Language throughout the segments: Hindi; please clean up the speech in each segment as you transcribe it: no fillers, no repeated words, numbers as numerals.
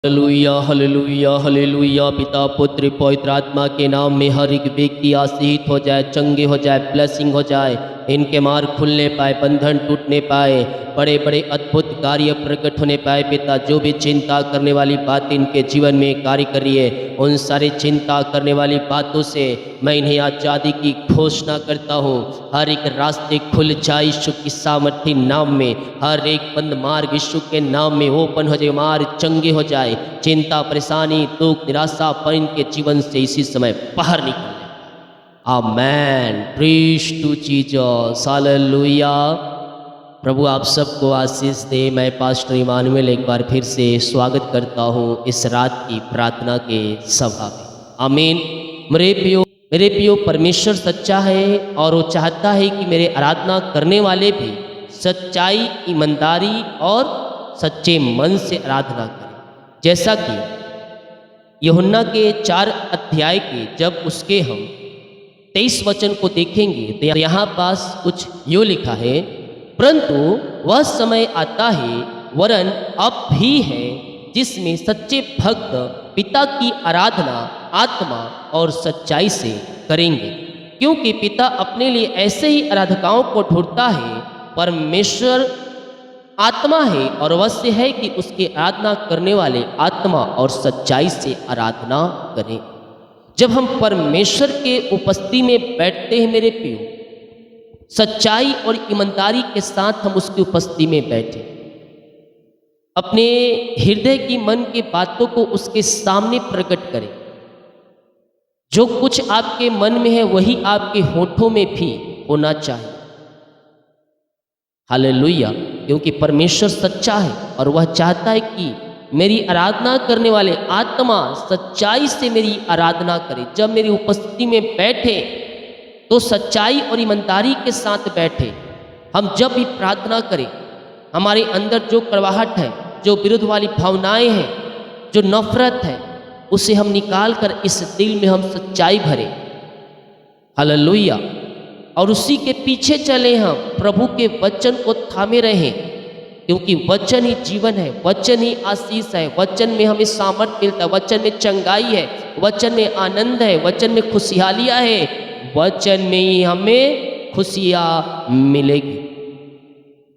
Hallelujah hallelujah hallelujah. पिता पुत्र पवित्र आत्मा के नाम में हर एक व्यक्ति आशीषित हो जाए, चंगे हो जाए, ब्लेसिंग हो जाए, इनके मार्ग खुलने पाए, बंधन टूटने पाए, बड़े बड़े अद्भुत कार्य प्रकट होने पाए। पिता जो भी चिंता करने वाली बात इनके जीवन में कार्य कर रही है, उन सारी चिंता करने वाली बातों से मैं इन्हें आज़ादी की घोषणा करता हूँ। हर एक रास्ते खुल जाए यीशु की सामर्थी नाम में, हर एक बंद मार्ग यीशु के नाम में ओपन हो जाए, मार्ग चंगे हो जाए, चिंता परेशानी दुख निराशा पर इनके जीवन से इसी समय बाहर निकल। आमेन। प्रीज टू जीसस। हालेलुया। प्रभु आप सबको आशीष दे। मैं पास्टर इमानुएल एक बार फिर से स्वागत करता हूँ इस रात की प्रार्थना के सभा में। आमीन। मेरे प्रियो परमेश्वर सच्चा है और वो चाहता है कि मेरे आराधना करने वाले भी सच्चाई, ईमानदारी और सच्चे मन से आराधना करें। जैसा कि यूहन्ना के 4 अध्याय के जब उसके हम 23 वचन को देखेंगे तो यहाँ पास कुछ यूँ लिखा है, परंतु वह समय आता है वरन अब भी है जिसमें सच्चे भक्त पिता की आराधना आत्मा और सच्चाई से करेंगे, क्योंकि पिता अपने लिए ऐसे ही आराधकाओं को ढूंढता है। परमेश्वर आत्मा है और अवश्य है कि उसकी आराधना करने वाले आत्मा और सच्चाई से आराधना करें। जब हम परमेश्वर के उपस्थिति में बैठते हैं मेरे प्रियो, सच्चाई और ईमानदारी के साथ हम उसकी उपस्थिति में बैठे, अपने हृदय की मन की बातों को उसके सामने प्रकट करें। जो कुछ आपके मन में है वही आपके होठों में भी होना चाहिए। हालेलुया। क्योंकि परमेश्वर सच्चा है और वह चाहता है कि मेरी आराधना करने वाले आत्मा सच्चाई से मेरी आराधना करे। जब मेरी उपस्थिति में बैठे तो सच्चाई और ईमानदारी के साथ बैठे। हम जब भी प्रार्थना करें, हमारे अंदर जो कड़वाहट है, जो विरुद्ध वाली भावनाएं हैं, जो नफरत है, उसे हम निकाल कर इस दिल में हम सच्चाई भरें। हालेलुया। और उसी के पीछे चले, हम प्रभु के वचन को थामे रहें, क्योंकि वचन ही जीवन है, वचन ही आशीष है, वचन में हमें सामर्थ्य मिलता है, वचन में चंगाई है, वचन में आनंद है, वचन में खुशहालियाँ है, वचन में ही हमें खुशियाँ मिलेगी।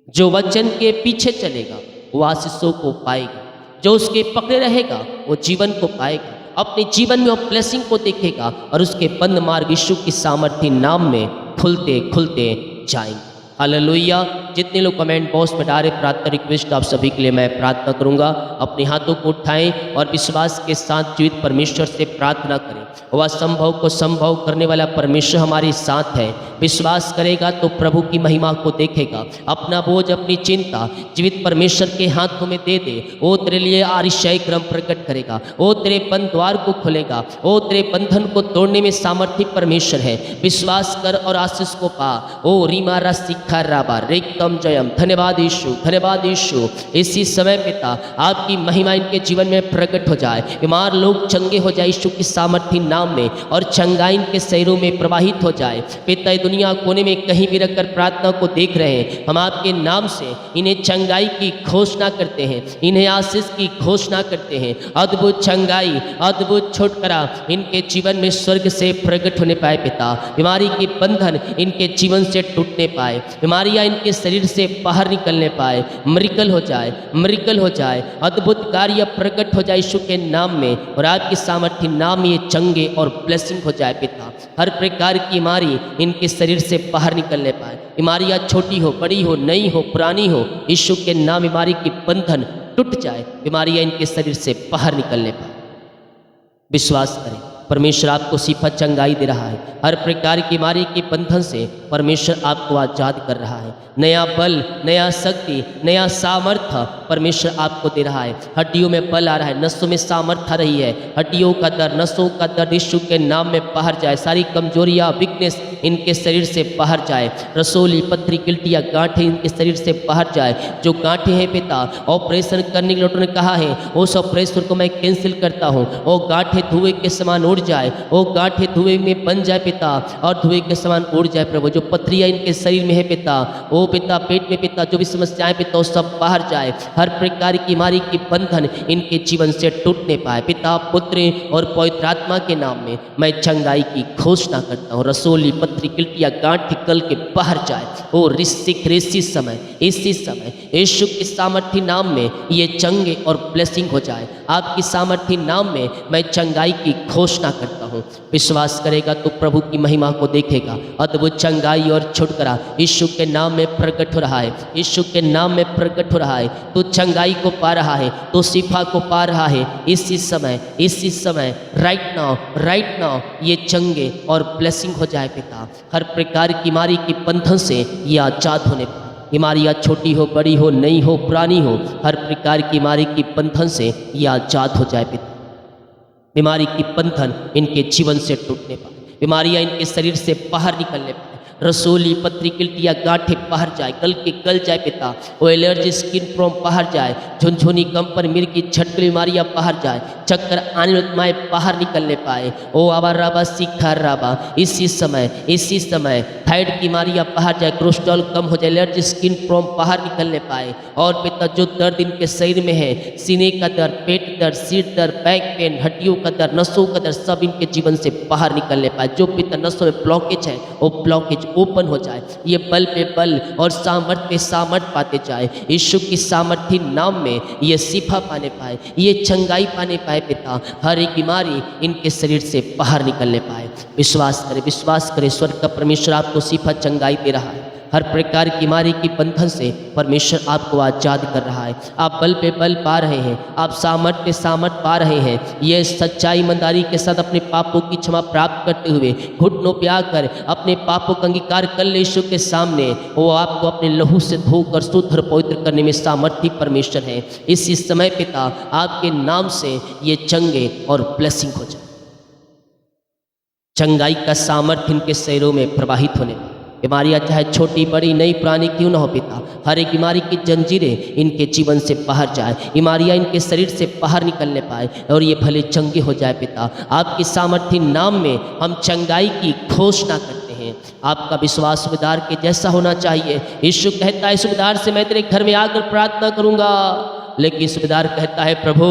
जो वचन के पीछे चलेगा वो आशीषों को पाएगा, जो उसके पकड़े रहेगा वो जीवन को पाएगा, अपने जीवन में वो ब्लेसिंग को देखेगा और उसके बंद मार्ग यीशु की सामर्थ्य नाम में खुलते खुलते जाएंगे। हालेलुया। जितने लोग कमेंट बॉक्स में डाले प्रार्थना रिक्वेस्ट, आप सभी के लिए मैं प्रार्थना करूंगा। अपने हाथों को उठाएं और विश्वास के साथ जीवित परमेश्वर से प्रार्थना करें। वह संभव को संभव करने वाला परमेश्वर हमारे साथ है। विश्वास करेगा तो प्रभु की महिमा को देखेगा। अपना बोझ, अपनी चिंता जीवित परमेश्वर के हाथों में दे दे। वो तेरे लिए आरिशाई क्रम प्रकट करेगा, वो तेरे बंद द्वार को खोलेगा, वो तेरे बंधन को तोड़ने में सामर्थ्य परमेश्वर है। विश्वास कर और आशीष को पा। ओ रीमा रसिखा राबा रेकम जयम। धन्यवाद यीशु, धन्यवाद यीशु। इसी समय पिता आपकी महिमा इनके जीवन में प्रकट हो जाए, बीमार लोग चंगे हो जाए यीशु की सामर्थ्य नाम में, और चंगाई इनके शरीरों में प्रवाहित हो जाए। पिता दुनिया कोने में कहीं भी रखकर प्रार्थना को देख रहे हैं, हम आपके नाम से इन्हें चंगाई की घोषणा करते हैं, इन्हें आशीष की घोषणा करते हैं। अद्भुत चंगाई, अद्भुत छुटकारा इनके जीवन में स्वर्ग से प्रकट होने पाए। पिता बीमारी के बंधन इनके जीवन से टूटने पाए, बीमारियां इनके शरीर से बाहर निकलने पाए। मिरेकल हो जाए, मिरेकल हो जाए, अद्भुत कार्य प्रकट हो जाए यीशु के नाम में, और आपकी सामर्थ्य नाम में ये चंगे और ब्लेसिंग हो जाए। पिता हर प्रकार की बीमारी इनके शरीर से बाहर निकलने पाए। बीमारियां छोटी हो, बड़ी हो, नई हो, पुरानी हो, यीशु के नाम बीमारी की बंधन टूट जाए, बीमारियां इनके शरीर से बाहर निकलने पाए। विश्वास करें, परमेश्वर आपको सिफा चंगाई दे रहा है। हर प्रकार की बीमारी के बंधन से परमेश्वर आपको आजाद कर रहा है। नया बल, नया शक्ति, नया सामर्थ्य परमेश्वर आपको दे रहा है। हड्डियों में बल आ रहा है, नसों में सामर्थ्य आ रही है। हड्डियों का दर्द, नसों का दर्द यीशु के नाम में बाहर जाए। सारी कमजोरियां, वीकनेस इनके शरीर से बाहर जाए। रसोली, पथरी, गिल्टियाँ, गांठें इनके शरीर से बाहर जाए। जो गांठें हैं पिता ऑपरेशन करने के डॉक्टर ने कहा है, उस ऑपरेशन को मैं कैंसिल करता हूँ। वो गांठें धुएं के समान उड़ जाए, वो गांठें धुएं में बन जाए पिता, और धुएं के समान उड़ जाए प्रभु। जो पथरियाँ इनके शरीर में है पिता, वो पिता पेट में पिता जो भी समस्याएं पिता वो सब बाहर जाए। हर प्रकार की बीमारी की बंधन इनके जीवन से टूटने पाए। पिता, पुत्र और पवित्र आत्मा के नाम में मैं चंगाई की घोषणा करता हूँ। रसोली, पथरी, गिल्टियाँ, गांठ निकल के बाहर जाए। ओ ऋषिक इसी समय यीशु के सामर्थी नाम में ये चंगे और ब्लेसिंग हो जाए। आपकी सामर्थी नाम में मैं चंगाई की घोषणा करता हूँ। विश्वास करेगा तो प्रभु की महिमा को देखेगा। अद्भुत चंगाई और छुटकारा यीशु के नाम में प्रकट हो रहा है। यीशु के नाम में प्रकट हो रहा है। तो चंगाई को पा रहा है, तो शिफा को पा रहा है। इसी समय राइट नाउ ये चंगे और ब्लेसिंग हो जाए पिता। हर प्रकार की बीमारी की बंधन से ये आजाद होने पाए। बीमारियाँ छोटी हो, बड़ी हो, नई हो, पुरानी हो, हर प्रकार की बीमारी की बंधन से ये आजाद हो जाए पिता। बीमारी की बंधन इनके जीवन से टूटने पाए। बीमारियाँ इनके शरीर से बाहर निकलने पाए। रसोली, पथरी, गिल्टियाँ, गांठें बाहर जाए, गल जाए पिता। वो एलर्जी, स्किन प्रॉब्लम बाहर जाए। झुनझुनी, कंपन, मिर्गी, झटकल बीमारियाँ बाहर जाए। चक्कर आने उत्माएँ बाहर निकलने पाए। ओ आवा राबा सीखा राबा इसी समय थायराइड की बीमारियाँ बाहर जाए। कोलेस्ट्रॉल कम हो जाए। एलर्जी, स्किन प्रॉब्लम बाहर निकलने पाए। और पिता जो दर्द इनके शरीर में है, सीने का दर्द, पेट दर्द, सिर दर्द, बैक पेन, हड्डियों का दर्द, नसों का दर्द, सब इनके जीवन से बाहर निकलने पाए। जो पिता नसों में ब्लॉकेज है वो ब्लॉकेज ओपन हो जाए। ये बल पे बल और सामर्थ पे सामर्थ पाते जाए। यीशु की सामर्थी नाम में ये शिफा पाने पाए, ये चंगाई पाने पाए पिता। हर एक बीमारी इनके शरीर से बाहर निकलने पाए। विश्वास करें स्वर्ग का परमेश्वर आपको शिफा चंगाई दे रहा है। हर प्रकार की बीमारी की बंधन से परमेश्वर आपको आजाद कर रहा है। आप बल पे बल पा रहे हैं, आप सामर्थ पे सामर्थ पा रहे हैं। ये सच्चाई ईमानदारी के साथ अपने पापों की क्षमा प्राप्त करते हुए घुटनों पे आकर अपने पापों का अंगीकार कर ले यीशु के सामने। वो आपको अपने लहू से धोकर शुद्ध और पवित्र करने में सामर्थी परमेश्वर है। इसी समय पिता आपके नाम से ये चंगे और ब्लेसिंग हो जाए। चंगाई का सामर्थ्य इनके शरीरों में प्रवाहित होने पाए। बीमारियाँ चाहे छोटी, बड़ी, नई, पुरानी क्यों ना हो पिता, हर एक बीमारी की जंजीरें इनके जीवन से बाहर जाए। बीमारियाँ इनके शरीर से बाहर निकलने पाए और ये भले चंगे हो जाए पिता। आपकी सामर्थी नाम में हम चंगाई की घोषणा करते हैं। आपका विश्वास सुबेदार के जैसा होना चाहिए। यीशु कहता है सुबेदार से मैं तेरे घर में आकर प्रार्थना करूँगा, लेकिन सुबेदार कहता है प्रभु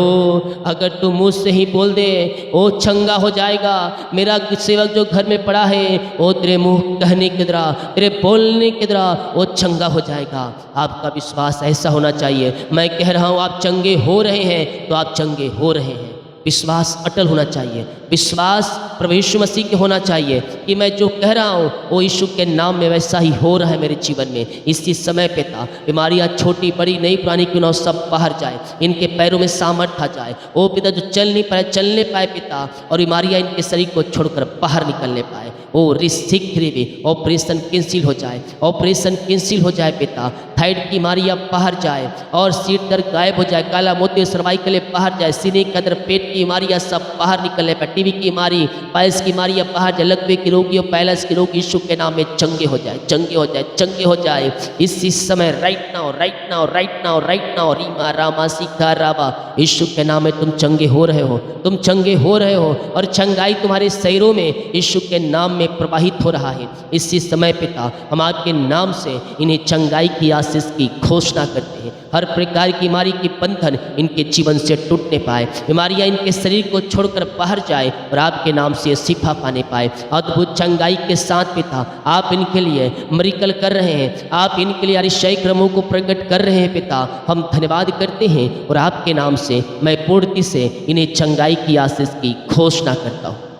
अगर तू मुझसे ही बोल दे वो चंगा हो जाएगा। मेरा सेवक जो घर में पड़ा है वो तेरे मुंह कहने के द्वारा, तेरे बोलने के द्वारा वो चंगा हो जाएगा। आपका विश्वास ऐसा होना चाहिए। मैं कह रहा हूँ आप चंगे हो रहे हैं तो आप चंगे हो रहे हैं। विश्वास अटल होना चाहिए। विश्वास प्रभु यीशु मसीह के होना चाहिए कि मैं जो कह रहा हूँ वो यीशु के नाम में वैसा ही हो रहा है मेरे जीवन में। इसी समय पिता बीमारियाँ छोटी, बड़ी, नई, पुरानी क्यों ना हो सब बाहर जाए। इनके पैरों में सामर्थ्य आ जाए। वो पिता जो चलने पाए पिता, और बीमारियाँ इनके शरीर को छोड़कर बाहर निकलने पाए। ओ शीघ्र ऑपरेशन कैंसिल हो जाए, ऑपरेशन कैंसिल हो जाए पिता। थायराइड की बीमारियाँ बाहर जाए और सिर दर्द गायब हो जाए। काला मोतिया, सर्वाइकल बाहर जाए। सीने का दर्द, पेट की बीमारियाँ सब बाहर निकलने पाए। टीबी की बीमारी, पायल्स की बीमारियाँ बाहर जाए। लकवे के रोगी और पैलस के रोगी यीशु के नाम में चंगे हो जाए, चंगे हो जाए, चंगे हो जाए। इसी समय राइट नाउ रीमा रामा सीखा राबा यीशु के नाम में तुम चंगे हो रहे हो, तुम चंगे हो रहे हो। और चंगाई तुम्हारे शरीरों में यीशु के नाम में प्रवाहित हो रहा है। इसी समय पिता हम आपके नाम से इन्हें चंगाई की आशीष की घोषणा करते हैं। हर प्रकार की बीमारी की बंधन इनके जीवन से टूटने पाए। बीमारियां इनके शरीर को छोड़कर बाहर जाए और आपके नाम से शिफा पाने पाए। अद्भुत चंगाई के साथ पिता आप इनके लिए मिरेकल कर रहे हैं। आप इनके लिए अतिशय क्रमों को प्रकट कर रहे हैं पिता। हम धन्यवाद करते हैं और आपके नाम से मैं पूर्ति से इन्हें चंगाई की आशीष की घोषणा करता हूँ।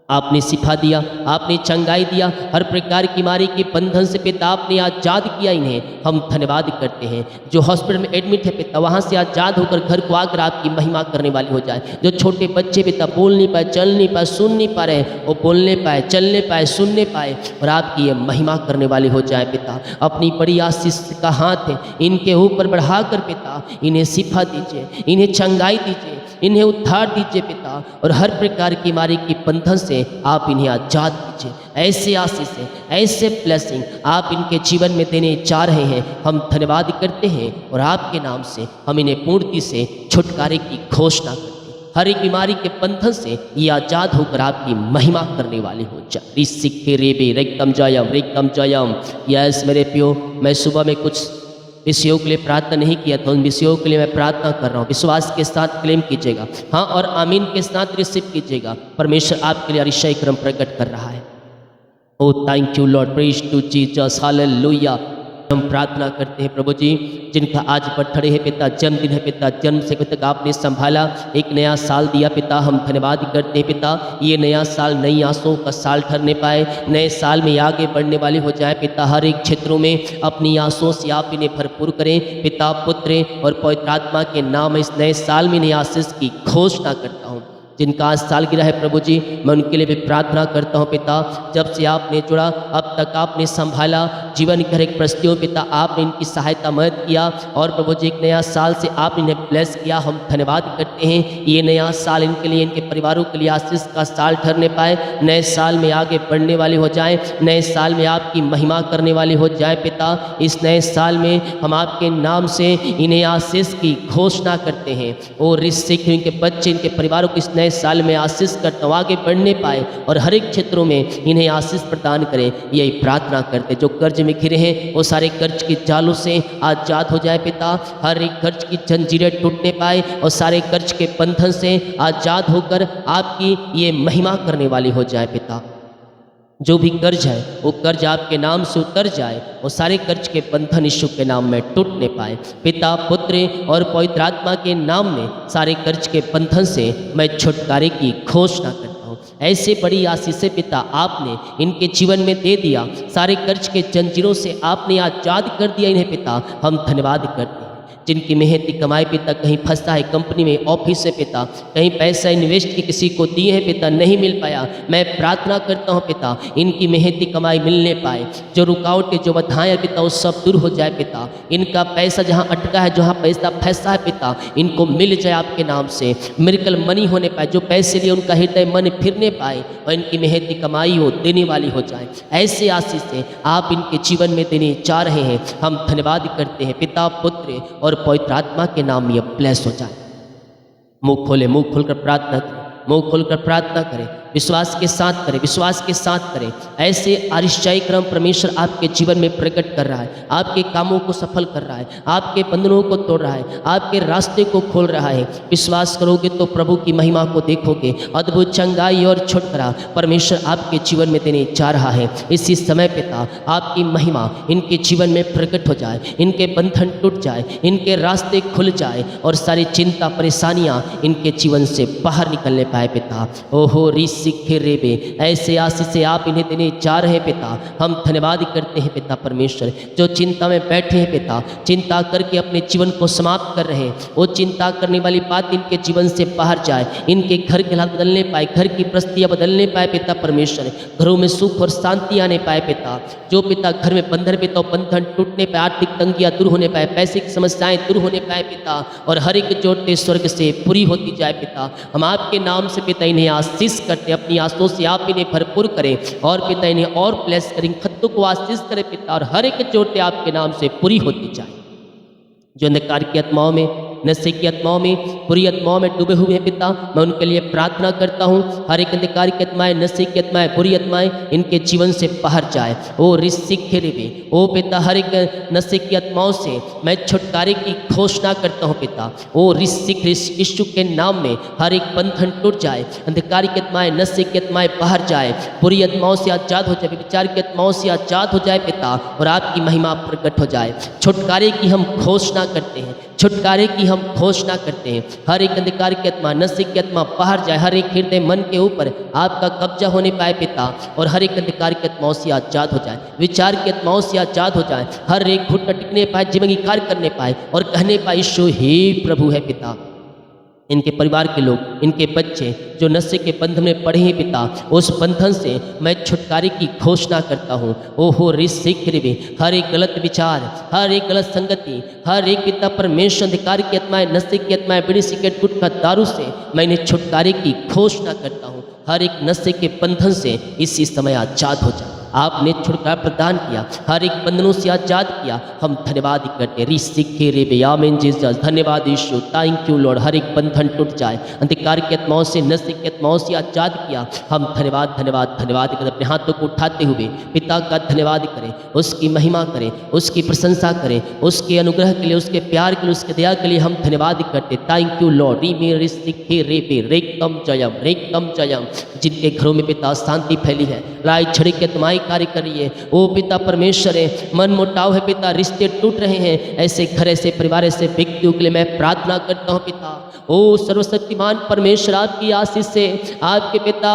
आपने शिफा दिया, आपने चंगाई दिया। हर प्रकार की बीमारी के बंधन से पिता आपने आज़ाद किया इन्हें। हम धन्यवाद करते हैं। जो हॉस्पिटल में एडमिट है पिता वहाँ से आज़ाद होकर घर को आकर आपकी महिमा करने वाली हो जाए। जो छोटे बच्चे पिता बोल नहीं पाए, चल नहीं पाए, सुन नहीं पा रहे, वो बोलने पाए, चलने पाए, सुनने पाए और आपकी ये महिमा करने वाली हो जाए पिता। अपनी बड़ी आशीष का हाथ है इनके ऊपर बढ़ाकर पिता इन्हें शिफा दीजिए, इन्हें चंगाई दीजिए, इन्हें उद्धार दीजिए पिता। और हर प्रकार की बीमारी की बंधन से आप इन्हें आज़ाद कीजिए। ऐसे आशीष है, ऐसे ब्लेसिंग आप इनके जीवन में देने जा रहे हैं। हम धन्यवाद करते हैं और आपके नाम से हम इन्हें पूर्ति से छुटकारे की घोषणा करते हैं। हर एक बीमारी के बंधन से ये आजाद होकर आपकी महिमा करने वाले हो जाए। ऋषिके रेबे रेकम जयम। यस मेरे प्यो, मैं सुबह में कुछ विषयों के लिए प्रार्थना नहीं किया था, उन विषयों के लिए मैं प्रार्थना कर रहा हूँ। विश्वास के साथ क्लेम कीजिएगा, हाँ, और आमीन के साथ रिसीव कीजिएगा। परमेश्वर आपके लिए अतिशय क्रम प्रकट कर रहा है। Oh thank you Lord, praise to Jesus, hallelujah. हम प्रार्थना करते हैं प्रभु जी, जिनका आज बर्थडे है पिता, जन्मदिन है पिता, जन्म से तक आपने संभाला, एक नया साल दिया पिता, हम धन्यवाद करते हैं पिता। ये नया साल नई आशाओं का साल ठहरने पाए, नए साल में आगे बढ़ने वाले हो जाए पिता। हर एक क्षेत्रों में अपनी आशाओं से आप इन्हें भरपूर करें पिता, पुत्र और पवित्र आत्मा के नाम इस नए साल में नई आशीष की घोषणा करता हूँ। जिनका आज सालगिरह है प्रभु जी, मैं उनके लिए भी प्रार्थना करता हूँ पिता। जब से आपने जुड़ा अब तक आपने संभाला, जीवन की हर एक परिस्थितियों पिता आपने इनकी सहायता मदद किया, और प्रभु जी एक नया साल से आप इन्हें ब्लेस किया, हम धन्यवाद करते हैं। ये नया साल इनके लिए, इनके परिवारों के लिए आशीष का साल ठहरने पाए, नए साल में आगे बढ़ने वाले हो जाएं, नए साल में आपकी महिमा करने वाले हो जाए पिता। इस नए साल में हम आपके नाम से इन्हें आशीष की घोषणा करते हैं। और ऋषि इनके बच्चे, इनके परिवारों को इस नए साल में आशीष करता हूँ, आगे बढ़ने पाए और हर एक क्षेत्रों में इन्हें आशीष प्रदान करें, यही प्रार्थना करते। जो कर्ज में घिरे हैं वो सारे कर्ज की जालों से आजाद हो जाए पिता, हर एक कर्ज की जंजीरें टूटने पाए और सारे कर्ज के बंधन से आजाद होकर आपकी ये महिमा करने वाली हो जाए पिता। जो भी कर्ज है वो कर्ज आपके नाम से उतर जाए और सारे कर्ज के बंधन यीशु के नाम में टूटने पाए पिता, पुत्र और पवित्र आत्मा के नाम में सारे कर्ज के बंधन से मैं छुटकारे की घोषणा करता हूँ। ऐसे बड़ी आशीषें पिता आपने इनके जीवन में दे दिया, सारे कर्ज के जंजीरों से आपने आजाद कर दिया इन्हें पिता, हम धन्यवाद करते हैं। जिनकी मेहनती कमाई पिता कहीं फंसा है, कंपनी में, ऑफिस से पिता, कहीं पैसा इन्वेस्ट की किसी को दिए हैं पिता, नहीं मिल पाया, मैं प्रार्थना करता हूँ पिता इनकी मेहनती कमाई मिलने पाए। जो रुकावटें, जो बाधाएं पिता वो सब दूर हो जाए पिता। इनका पैसा जहाँ अटका है, जहाँ पैसा फंसा है पिता, इनको मिल जाए आपके नाम से, मिरेकल मनी होने पाए। जो पैसे लिए उनका हृदय मन फिरने पाए और इनकी मेहनती कमाई हो देने वाली हो जाए। ऐसे आशीष से आप इनके जीवन में देने जा रहे हैं, हम धन्यवाद करते हैं पिता, पुत्र और पवित्र आत्मा के नाम में ब्लेस हो जाए। मुंह खोले, मुंह खोलकर प्रार्थना करें, मुंह खोलकर प्रार्थना करें, विश्वास के साथ करें, विश्वास के साथ करें। ऐसे आश्चर्य क्रम परमेश्वर आपके जीवन में प्रकट कर रहा है, आपके कामों को सफल कर रहा है, आपके बंधनों को तोड़ रहा है, आपके रास्ते को खोल रहा है। विश्वास करोगे तो प्रभु की महिमा को देखोगे, अद्भुत चंगाई और छुटकारा परमेश्वर आपके जीवन में देने जा रहा है। इसी समय पिता आपकी महिमा इनके जीवन में प्रकट हो जाए, इनके बंधन टूट जाए, इनके रास्ते खुल जाए और सारी चिंता परेशानियां इनके जीवन से बाहर निकलने पाए पिता। ओहो सीखे रेबे, ऐसे आशीष से आप इन्हें देने जा रहे हैं पिता, हम धन्यवाद करते हैं पिता परमेश्वर। जो चिंता में बैठे हैं पिता, चिंता करके अपने जीवन को समाप्त कर रहे हैं, वो चिंता करने वाली बात इनके जीवन से बाहर जाए, इनके घर के हालात बदलने पाए, घर की परिस्थितियां बदलने पाए पिता परमेश्वर, घरों में सुख और शांति आने पाए पिता। जो पिता घर में बंधन पिता, बंधन टूटने पाए, आर्थिक तंगियां दूर होने पाए, पैसे की समस्याएं दूर होने पाए पिता, और हर एक जोड़ते स्वर्ग से पूरी होती जाए पिता। हम आपके नाम से पिता इन्हें आशीष करते, अपनी आशीषों से आप इन्हें भरपूर करें और पिता इन्हें और ब्लेस करें, खत्तों को आशीष करें पिता, और हर एक जोड़ते आपके नाम से पूरी होती जाए। जो अंधकार की आत्माओं में, नशे की आत्माओं में, बुरी आत्माओं में डूबे हुए हैं पिता, मैं उनके लिए प्रार्थना करता हूँ। हर एक अंधकार की आत्माएं, नशे की आत्माएं, बुरी आत्माएं इनके जीवन से बाहर जाए। ओ ऋषिक खेरेबे, ओ पिता हर एक नशे की आत्माओं से मैं छुटकारे की घोषणा करता हूँ पिता। ओ ऋषिक यीशु के नाम में हर एक बंधन टूट जाए, अंधकार की आत्माएं, नशे की आत्माएं बाहर जाए, बुरी आत्माओं से आजाद हो जाए, विचार की आत्माओं से आजाद हो जाए पिता, और आपकी महिमा प्रकट हो जाए। छुटकारे की हम घोषणा करते हैं, छुटकारे की हम घोषणा करते हैं। हर एक अंधकार की आत्मा, नशे की आत्मा बाहर जाए, हर एक हृदय मन के ऊपर आपका कब्जा होने पाए पिता, और हर एक अंधकार की आत्माओं से आजाद हो जाए, विचार की आत्माओं से आजाद हो जाए, हर एक घुटना टिकने पाए, जीवन की कार्य करने पाए और कहने पाए यीशु ही प्रभु है पिता। इनके परिवार के लोग, इनके बच्चे जो नशे के बंधन में पड़े हैं पिता, उस बंधन से मैं छुटकारे की घोषणा करता हूँ। ओहो ऋषिक हर एक गलत विचार, हर एक गलत संगति, हर एक पिता परमेश्वर अंधकार की आत्माएं, नशे की आत्माएं, बीड़ी सिगरेट गुटखा दारू से मैंने छुटकारे की घोषणा करता हूँ। हर एक नशे के बंधन से इसी समय आजाद हो जाए, आपने छुटकारा प्रदान किया, हर एक बंधनों से आजाद किया। हम धन्यवाद करते हैं। रिसिखे रे बेयामेन जीसस, धन्यवाद यीशु, थैंक यू लॉर्ड। हर एक बंधन टूट जाए, अंधकार की आत्माओं से, नशे की आत्माओं से आजाद किया। हम धन्यवाद धन्यवाद धन्यवाद करते, अपने हाथों को उठाते हुए पिता का धन्यवाद करें, उसकी महिमा करें, उसकी प्रशंसा करें, उसके अनुग्रह के लिए, उसके प्यार के लिए, उसके दया के लिए हम धन्यवाद करते। Thank you Lord. री मे रिसिखे रे बे रेकम जयम। जिनके घरों में पिता शांति फैली है, लड़ाई झगड़े की आत्माएं कार्य कर रही है, ओ पिता परमेश्वर है, मन मुटाव है पिता, रिश्ते टूट रहे हैं, ऐसे घर, ऐसे परिवार, ऐसे व्यक्तियों के लिए मैं प्रार्थना करता हूँ पिता। ओ सर्वशक्तिमान परमेश्वर, आपकी आशीष से, आपके पिता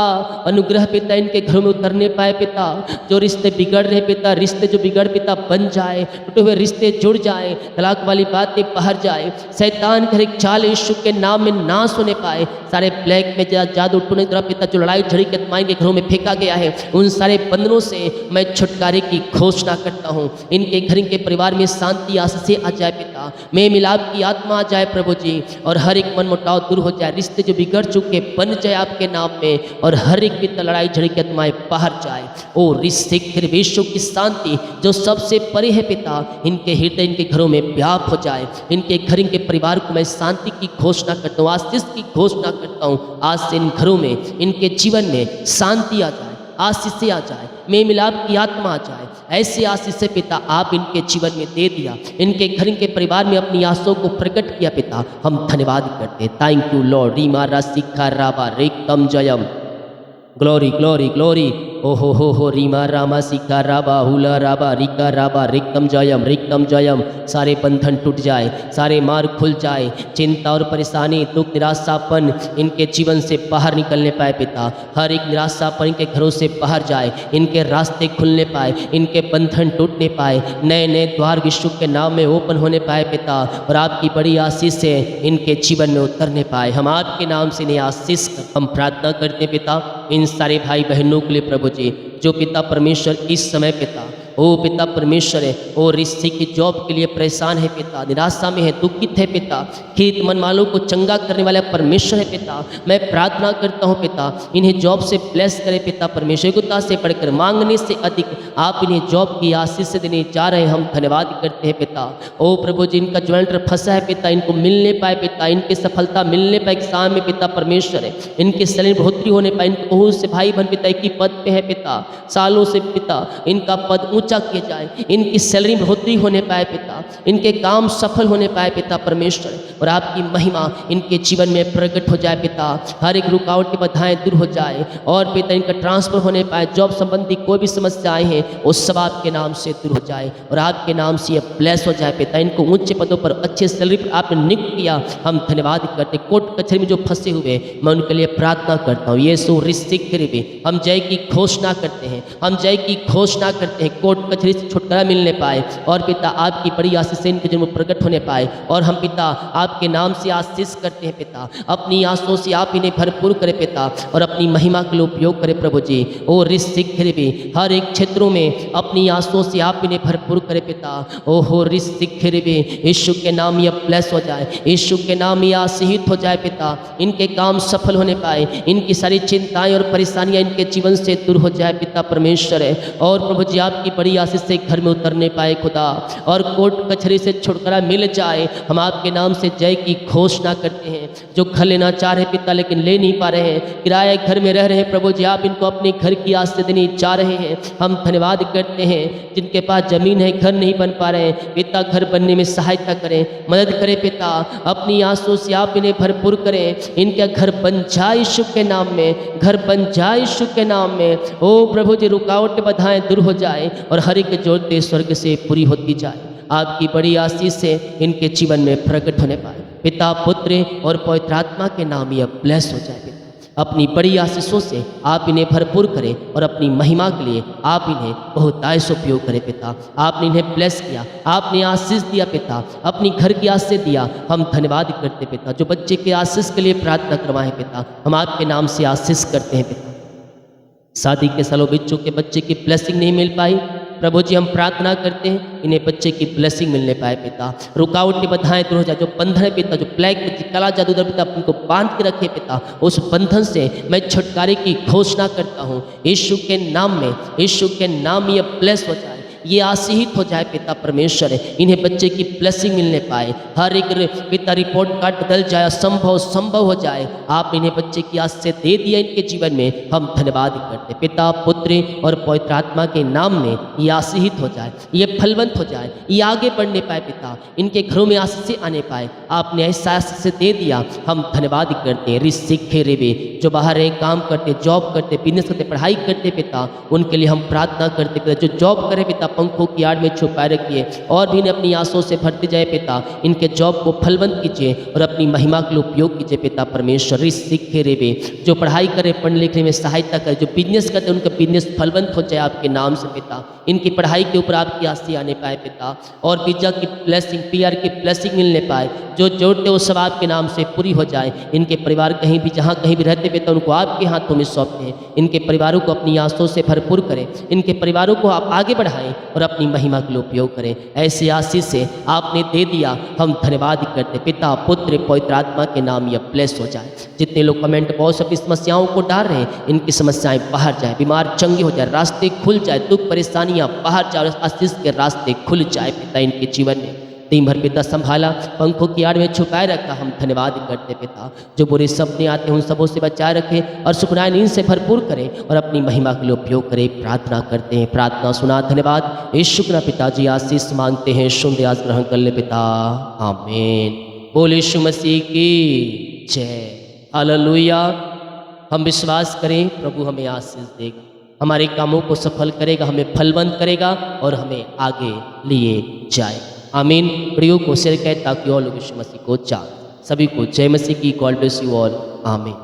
अनुग्रह पिता इनके घरों में उतरने पाए पिता। जो रिश्ते बिगड़ रहे पिता, रिश्ते जो बिगड़ पिता बन जाए, टूटे हुए रिश्ते जुड़ जाए, तलाक वाली बातें बाहर जाए, शैतान के हर एक चाल यीशु के नाम में नाश होने पाए। सारे ब्लैक में जादू टूने द्वारा पिता जो लड़ाई झगड़े की आत्माएं के घरों में फेंका गया है, उन सारे बंधनों से मैं छुटकारे की घोषणा करता हूँ। इनके घर, इनके परिवार में शांति आशीष आ जाए पिता, में मिलाप की आत्मा आ जाए प्रभु जी, और हर एक मन मुटाव दूर हो जाए, रिश्ते जो बिगड़ चुके बन जाए आपके नाम में, और हर एक पिता लड़ाई झगड़े की आत्माएं बाहर जाए। ओ रिश्ते विश्व की शांति जो सबसे परे है पिता, इनके हृदय, इनके घरों में व्याप हो जाए। इनके घर, इनके परिवार को मैं शांति की घोषणा करता हूँ, आशीष की घोषणा करता हूँ। आज से इन घरों में, इनके जीवन में शांति आ जाए, आशीष से आ जाए, में मिलाप की आत्मा आ जाए। ऐसे आशीष से पिता आप इनके जीवन में दे दिया, इनके घर, इनके परिवार में अपनी आशाओं को प्रकट किया पिता, हम धन्यवाद करते। Thank you Lord. रीमा रासिका राबा रेकम जयम, ग्लोरी ग्लोरी ग्लोरी। ओ हो रीमा रामा सिका राबा हुला राबा रिका राबा रिकम जयम। सारे बंधन टूट जाए, सारे मार्ग खुल जाए, चिंता और परेशानी, दुख, निराशापन इनके जीवन से बाहर निकलने पाए पिता। हर एक निराशापन इनके घरों से बाहर जाए, इनके रास्ते खुलने पाए, इनके बंधन टूटने पाए, नए नए द्वार विश्व के नाम में ओपन होने पाए पिता, और आपकी बड़ी आशीष से इनके जीवन में उतरने पाए। हम आपके नाम से इन्हें आशीष हम प्रार्थना करते पिता, इन सारे भाई बहनों के लिए प्रभु जी, जो पिता परमेश्वर इस समय पिता, ओ पिता परमेश्वर है, ओ रिश्ते की जॉब के लिए परेशान है पिता, निराशा में है, दुखित है पिता, खेत मन मालों को चंगा करने वाला परमेश्वर है पिता। मैं प्रार्थना करता हूँ पिता, इन्हें जॉब से ब्लेस करे पिता परमेश्वर, योग्यता से बढ़कर, मांगने से अधिक आप इन्हें जॉब की आशीष से देने जा रहे हैं। हम धन्यवाद करते हैं पिता। ओ प्रभु जी, इनका ज्वाइंटर फंसा है पिता, इनको मिलने पाए पिता, इनकी सफलता मिलने पाए एग्जाम में पिता परमेश्वर है, इनकी सैलरी बढ़ोतरी होने पाए, इनको बहुत से भाई बहन पिता एक ही पद पे है पिता, सालों से पिता इनका पद ऊंचा किया जाए, इनकी सैलरी बढ़ोतरी होने पाए पिता, इनके काम सफल होने पाए पिता परमेश्वर, और आपकी महिमा इनके जीवन में प्रकट हो जाए पिता। हर एक रुकावट की बाधाएं दूर हो जाए, और पिता इनका ट्रांसफर होने पाए, जॉब संबंधी कोई भी समस्याएं हैं वो सब आपके नाम से दूर हो जाए, और आपके नाम से ये ब्लेस हो जाए पिता। इनको ऊंचे पदों पर, अच्छे सैलरी पर आपने नियुक्त किया, हम धन्यवाद करते। कोर्ट कचहरी में जो फंसे हुए, मैं उनके लिए प्रार्थना करता हूँ। यीशु रिश्ते हम जय की घोषणा करते हैं, हम जय की घोषणा करते हैं, कोर्ट कचहरी से छुटकारा मिलने पाए, और पिता आपकी बड़ी आशीष से इनके जन्म प्रकट होने पाए, और हम पिता आपके नाम से आशीष करते हैं पिता, अपनी आशीषों से आप इन्हें भरपूर करें पिता, और अपनी महिमा के लिए उपयोग करें प्रभु जी। ओ रिश्ते भी हर एक क्षेत्रों में अपनी आशीषों से आप इन्हें भरपूर करें पिता। ओहो रिश्ते भी यीशु के नाम यह ब्लेस हो जाए, यीशु के नाम यह आशीषित हो जाए पिता, इनके काम सफल होने पाए, इनकी सारी चिंताएं और परेशानियां इनके जीवन से दूर हो जाए पिता परमेश्वर है, और प्रभु जी आपकी बड़ी आशीष से घर में उतरने पाए खुदा, और कोर्ट कचहरी से छुटकारा मिल जाए। हम आपके नाम से जय की घोषणा करते हैं। जो घर लेना चाह रहे पिता लेकिन ले नहीं पा रहे हैं, किराए घर में रह रहे हैं प्रभु जी, आप इनको अपने घर की आशीष देने जा रहे हैं। हम धन्यवाद करते हैं। जिनके पास जमीन है, घर नहीं बन पा रहे हैं पिता, घर बनने में सहायता करें, मदद करें पिता, अपनी आंसू से आप इन्हें भरपूर करें, इनका घर बन जाए यीशु के नाम में, घर बन जाए यीशु के नाम में। ओ प्रभु जी, रुकावट बाधाएं दूर हो जाए, और हर एक जोड़ते स्वर्ग से पूरी होती जाए। आपकी बड़ी आशीष से इनके जीवन में प्रकट होने पाए पिता, पुत्र और पवित्र आत्मा के नाम यह ब्लेस हो जाए पिता। अपनी बड़ी आशीषों से आप इन्हें भरपूर करें, और अपनी महिमा के लिए आप इन्हें बहुतायत से उपयोग करें पिता। आपने इन्हें ब्लेस किया, आपने आशीष दिया पिता, अपनी घर की आशीष दिया। हम धन्यवाद करते पिता। जो बच्चे के आशीष के लिए प्रार्थना करवाएं पिता, हम आपके नाम से आशीष करते हैं पिता। शादी के सालों बीत चुके बच्चे की ब्लेसिंग नहीं मिल पाई प्रभु जी हम प्रार्थना करते हैं इन्हें बच्चे की ब्लेसिंग मिलने पाए पिता, रुकावटें बाधाएं दूर हो जाए, जो बंधन है पिता, जो ब्लैक कला जादूगर पिता उनको बांध के रखे पिता, उस बंधन से मैं छुटकारे की घोषणा करता हूँ यीशु के नाम में, यीशु के नाम में ये ब्लेस हो जाए, ये आशीषित हो जाए पिता परमेश्वर, इन्हें बच्चे की ब्लेसिंग मिलने पाए, हर एक पिता रिपोर्ट कार्ड बदल जाए, संभव संभव हो जाए, आप इन्हें बच्चे की आज से दे दिया इनके जीवन में, हम धन्यवाद करते पिता पुत्र और पवित्र आत्मा के नाम में ये आशीषित हो जाए, ये फलवंत हो जाए, ये आगे बढ़ने पाए पिता, इनके घरों में आशीष आने पाए, आपने ऐसा से दे दिया, हम धन्यवाद करते हैं। रिसिखे रेबे जो बाहर है काम करते, जॉब करते, बिजनेस करते, पढ़ाई करते पिता, उनके लिए हम प्रार्थना करते पिता, जो जॉब करे पिता पंखों की आड़ में छुपाए रखिए और भी इन्हें अपनी आंसुओं से भरते जाए पिता, इनके जॉब को फलवंत कीजिए और अपनी महिमा के लिए उपयोग कीजिए पिता परमेश्वर। सीखे रेबे जो पढ़ाई करे, पढ़ने लिखने में सहायता करे, जो बिजनेस करते उनका बिजनेस फलवंत हो जाए आपके नाम से पिता, इनकी पढ़ाई के ऊपर आपकी आशीष आने पाए पिता, और वीजा की ब्लेसिंग, पीआर की ब्लेसिंग मिलने पाए, जो जोड़ते वो सब आपके नाम से पूरी हो जाए, इनके परिवार कहीं भी जहाँ कहीं भी रहते पिता उनको आपके हाथों में सौंपते हैं, इनके परिवारों को अपनी आंसुओं से भरपूर करें, इनके परिवारों को आप आगे बढ़ाएं और अपनी महिमा के लिए उपयोग करें, ऐसे आशीष से आपने दे दिया, हम धन्यवाद करते पिता पुत्र पवित्र आत्मा के नाम यह ब्लेस हो जाए। जितने लोग कमेंट बॉक्स अपनी समस्याओं को डाल रहे हैं, इनकी समस्याएं बाहर जाए, बीमार चंगे हो जाए, रास्ते खुल जाए, दुख परेशानियां बाहर जाए, आशीष के रास्ते खुल जाए पिता इनके जीवन में, दिन भर पिता संभाला, पंखों की आड़ में छुपाए रखा, हम धन्यवाद करते पिता, जो बुरे सपने आते हैं उन सबों से बचाए रखें और सुखनाए नींद से भरपूर करें और अपनी महिमा के लिए उपयोग करें, प्रार्थना करते हैं, प्रार्थना सुना, धन्यवाद यीशु के पिताजी आशीष मांगते हैं, सुन आज ग्रहण कर ले पिता, आमीन। बोले यीशु मसीह की जय, हालेलुया। हम विश्वास करें प्रभु हमें आशीष देगा, हमारे कामों को सफल करेगा, हमें फलवंत करेगा और हमें आगे लिए जाए, आमीन। वीडियो को शेयर करें ताकि और लोग यीशु मसीह को जान, सभी को जय मसीह की, गॉड ब्लेस यू ऑल, आमीन।